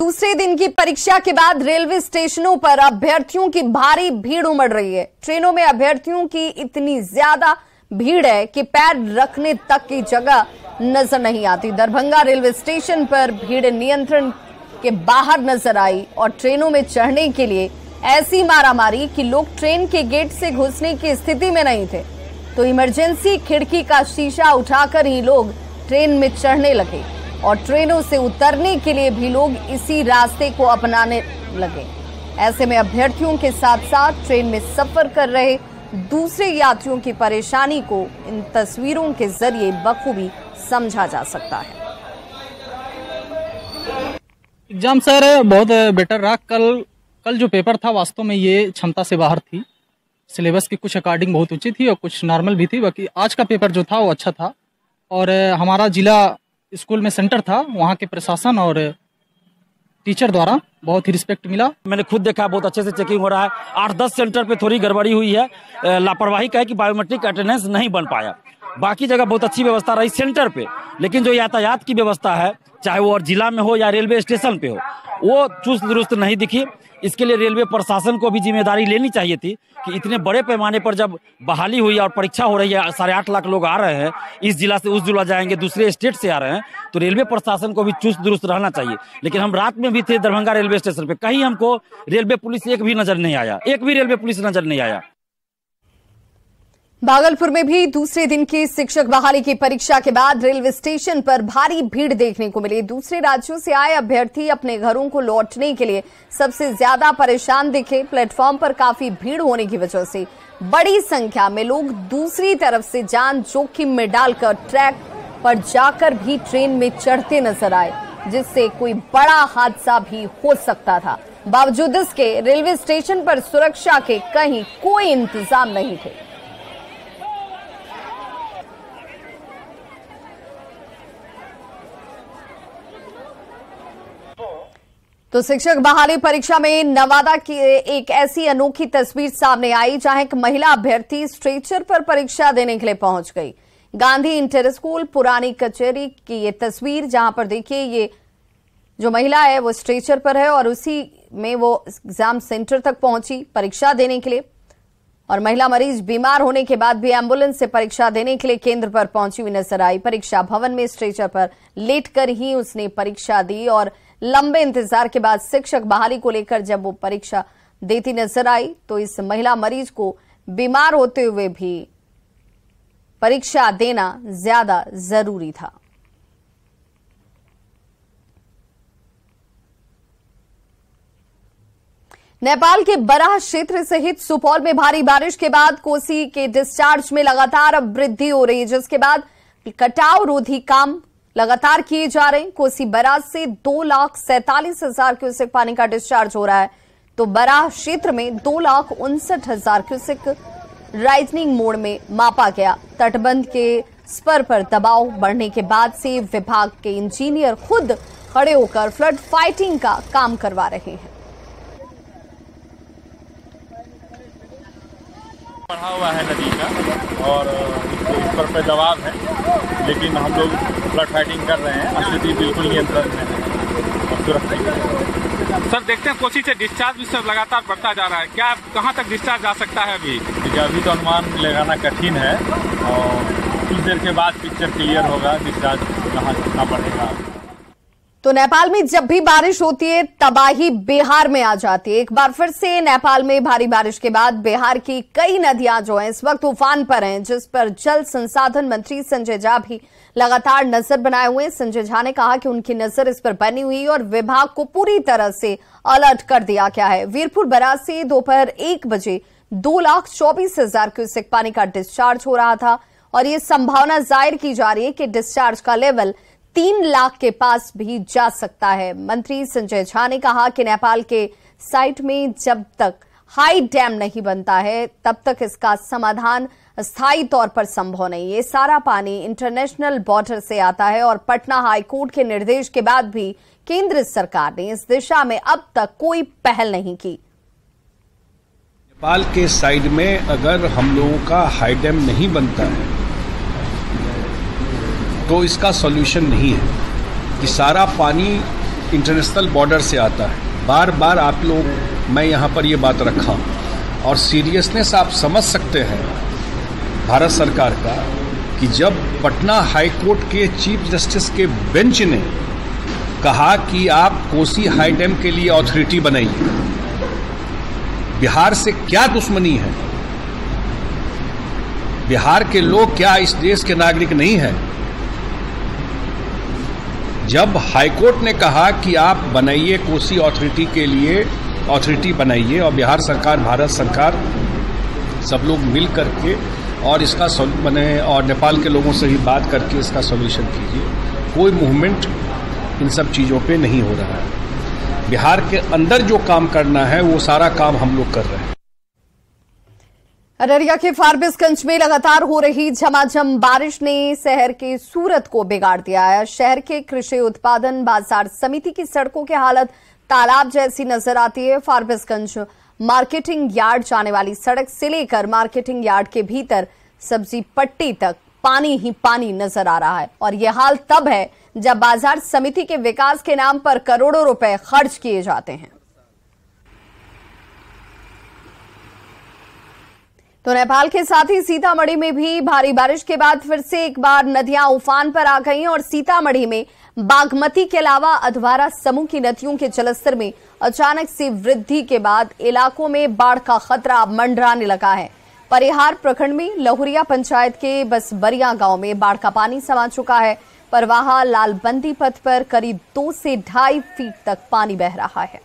दूसरे दिन की परीक्षा के बाद रेलवे स्टेशनों पर अभ्यर्थियों की भारी भीड़ उमड़ रही है। ट्रेनों में अभ्यर्थियों की इतनी ज्यादा भीड़ है कि पैर रखने तक की जगह नजर नहीं आती। दरभंगा रेलवे स्टेशन पर भीड़ नियंत्रण के बाहर नजर आई और ट्रेनों में चढ़ने के लिए ऐसी मारामारी कि लोग ट्रेन के गेट से घुसने की स्थिति में नहीं थे, तो इमरजेंसी खिड़की का शीशा उठाकर ही लोग ट्रेन में चढ़ने लगे और ट्रेनों से उतरने के लिए भी लोग इसी रास्ते को अपनाने लगे। ऐसे में अभ्यर्थियों के साथ साथ ट्रेन में सफर कर रहे दूसरे यात्रियों की परेशानी को इन तस्वीरों के जरिए बखूबी समझा जा सकता है। एग्जाम सर बहुत बेटर रहा। कल जो पेपर था वास्तव में ये क्षमता से बाहर थी। सिलेबस की कुछ अकॉर्डिंग बहुत ऊंची थी और कुछ नॉर्मल भी थी। बाकी आज का पेपर जो था वो अच्छा था और हमारा जिला स्कूल में सेंटर था, वहाँ के प्रशासन और टीचर द्वारा बहुत ही रिस्पेक्ट मिला। मैंने खुद देखा, बहुत अच्छे से चेकिंग हो रहा है। 8-10 सेंटर पे थोड़ी गड़बड़ी हुई है, लापरवाही का है कि बायोमेट्रिक अटेंडेंस नहीं बन पाया। बाकी जगह बहुत अच्छी व्यवस्था रही सेंटर पे, लेकिन जो यातायात की व्यवस्था है, चाहे वो और जिला में हो या रेलवे स्टेशन पे हो, वो चुस्त दुरुस्त नहीं दिखी। इसके लिए रेलवे प्रशासन को भी जिम्मेदारी लेनी चाहिए थी कि इतने बड़े पैमाने पर जब बहाली हुई और परीक्षा हो रही है, 8.5 लाख लोग आ रहे हैं, इस जिला से उस जिला जाएंगे, दूसरे स्टेट से आ रहे हैं, तो रेलवे प्रशासन को भी चुस्त दुरुस्त रहना चाहिए। लेकिन हम रात में भी थे दरभंगा रेलवे स्टेशन पे, कहीं हमको रेलवे पुलिस एक भी नजर नहीं आया, एक भी रेलवे पुलिस नजर नहीं आया। भागलपुर में भी दूसरे दिन की शिक्षक बहाली की परीक्षा के बाद रेलवे स्टेशन पर भारी भीड़ देखने को मिली। दूसरे राज्यों से आए अभ्यर्थी अपने घरों को लौटने के लिए सबसे ज्यादा परेशान दिखे। प्लेटफॉर्म पर काफी भीड़ होने की वजह से बड़ी संख्या में लोग दूसरी तरफ से जान जोखिम में डालकर ट्रैक पर जाकर भी ट्रेन में चढ़ते नजर आए, जिससे कोई बड़ा हादसा भी हो सकता था। बावजूद इसके रेलवे स्टेशन पर सुरक्षा के कहीं कोई इंतजाम नहीं थे। तो शिक्षक बहाली परीक्षा में नवादा की एक ऐसी अनोखी तस्वीर सामने आई जहां एक महिला अभ्यर्थी स्ट्रेचर पर परीक्षा देने के लिए पहुंच गई। गांधी इंटर स्कूल पुरानी कचहरी की ये तस्वीर, जहां पर देखिए ये जो महिला है वो स्ट्रेचर पर है और उसी में वो एग्जाम सेंटर तक पहुंची परीक्षा देने के लिए। और महिला मरीज बीमार होने के बाद भी एम्बुलेंस से परीक्षा देने के लिए केंद्र पर पहुंची हुई नजर आई। परीक्षा भवन में स्ट्रेचर पर लेटकर ही उसने परीक्षा दी और लंबे इंतजार के बाद शिक्षक बहाली को लेकर जब वो परीक्षा देती नजर आई तो इस महिला मरीज को बीमार होते हुए भी परीक्षा देना ज्यादा जरूरी था। नेपाल के बराह क्षेत्र सहित सुपौल में भारी बारिश के बाद कोसी के डिस्चार्ज में लगातार अब वृद्धि हो रही है, जिसके बाद कटाव रोधी काम लगातार किए जा रहे हैं। कोसी बराज से 2,47,000 क्यूसेक पानी का डिस्चार्ज हो रहा है, तो बराह क्षेत्र में 2,59,000 क्यूसेक राइजनिंग मोड में मापा गया। तटबंध के स्पर पर दबाव बढ़ने के बाद से विभाग के इंजीनियर खुद खड़े होकर फ्लड फाइटिंग का काम करवा रहे हैं। बढ़ा हुआ है नदी का और ऊपर पे दबाव है, लेकिन हम लोग फ्लड फाइटिंग कर रहे हैं। स्थिति बिल्कुल नियंत्रण में है और सुरक्षित। सर देखते हैं कोसी से डिस्चार्ज भी सर लगातार बढ़ता जा रहा है, क्या कहां तक डिस्चार्ज आ सकता है अभी? अभी तो अनुमान लगाना कठिन है और कुछ देर के बाद पिक्चर क्लियर होगा डिस्चार्ज कहां कितना बढ़ेगा। तो नेपाल में जब भी बारिश होती है तबाही बिहार में आ जाती है। एक बार फिर से नेपाल में भारी बारिश के बाद बिहार की कई नदियां जो हैं इस वक्त उफान पर हैं, जिस पर जल संसाधन मंत्री संजय झा भी लगातार नजर बनाए हुए हैं। संजय झा ने कहा कि उनकी नजर इस पर बनी हुई और विभाग को पूरी तरह से अलर्ट कर दिया गया है। वीरपुर बराज से दोपहर 1 बजे 2,24,000 क्यूसेक पानी का डिस्चार्ज हो रहा था और ये संभावना जाहिर की जा रही है कि डिस्चार्ज का लेवल 3 लाख के पास भी जा सकता है। मंत्री संजय झा ने कहा कि नेपाल के साइट में जब तक हाई डैम नहीं बनता है तब तक इसका समाधान स्थायी तौर पर संभव नहीं। ये सारा पानी इंटरनेशनल बॉर्डर से आता है और पटना हाईकोर्ट के निर्देश के बाद भी केंद्र सरकार ने इस दिशा में अब तक कोई पहल नहीं की। नेपाल के साइड में अगर हम लोगों का हाई डैम नहीं बनता है तो इसका सॉल्यूशन नहीं है कि सारा पानी इंटरनेशनल बॉर्डर से आता है। बार बार आप लोग मैं यहाँ पर ये बात रखा और सीरियसनेस आप समझ सकते हैं भारत सरकार का कि जब पटना हाई कोर्ट के चीफ जस्टिस के बेंच ने कहा कि आप कोसी हाई डैम के लिए अथॉरिटी बनाइए, बिहार से क्या दुश्मनी है? बिहार के लोग क्या इस देश के नागरिक नहीं हैं? जब हाईकोर्ट ने कहा कि आप बनाइए कोसी अथॉरिटी के लिए अथॉरिटी बनाइए और बिहार सरकार भारत सरकार सब लोग मिल करके और इसका बने और नेपाल के लोगों से भी बात करके इसका सॉल्यूशन कीजिए, कोई मूवमेंट इन सब चीज़ों पे नहीं हो रहा है। बिहार के अंदर जो काम करना है वो सारा काम हम लोग कर रहे हैं। अररिया के फारबिसगंज में लगातार हो रही झमाझम बारिश ने शहर के सूरत को बिगाड़ दिया है। शहर के कृषि उत्पादन बाजार समिति की सड़कों की हालत तालाब जैसी नजर आती है। फारबिसगंज मार्केटिंग यार्ड जाने वाली सड़क से लेकर मार्केटिंग यार्ड के भीतर सब्जी पट्टी तक पानी ही पानी नजर आ रहा है और यह हाल तब है जब बाजार समिति के विकास के नाम पर करोड़ों रुपए खर्च किए जाते हैं। तो नेपाल के साथ ही सीतामढ़ी में भी भारी बारिश के बाद फिर से एक बार नदियां उफान पर आ गई और सीतामढ़ी में बागमती के अलावा अधवारा समूह की नदियों के जलस्तर में अचानक से वृद्धि के बाद इलाकों में बाढ़ का खतरा मंडराने लगा है। परिहार प्रखंड में लहुरिया पंचायत के बसबरिया गांव में बाढ़ का पानी समा चुका है। परवाहा लालबंदी पथ पर करीब 2 से 2.5 फीट तक पानी बह रहा है।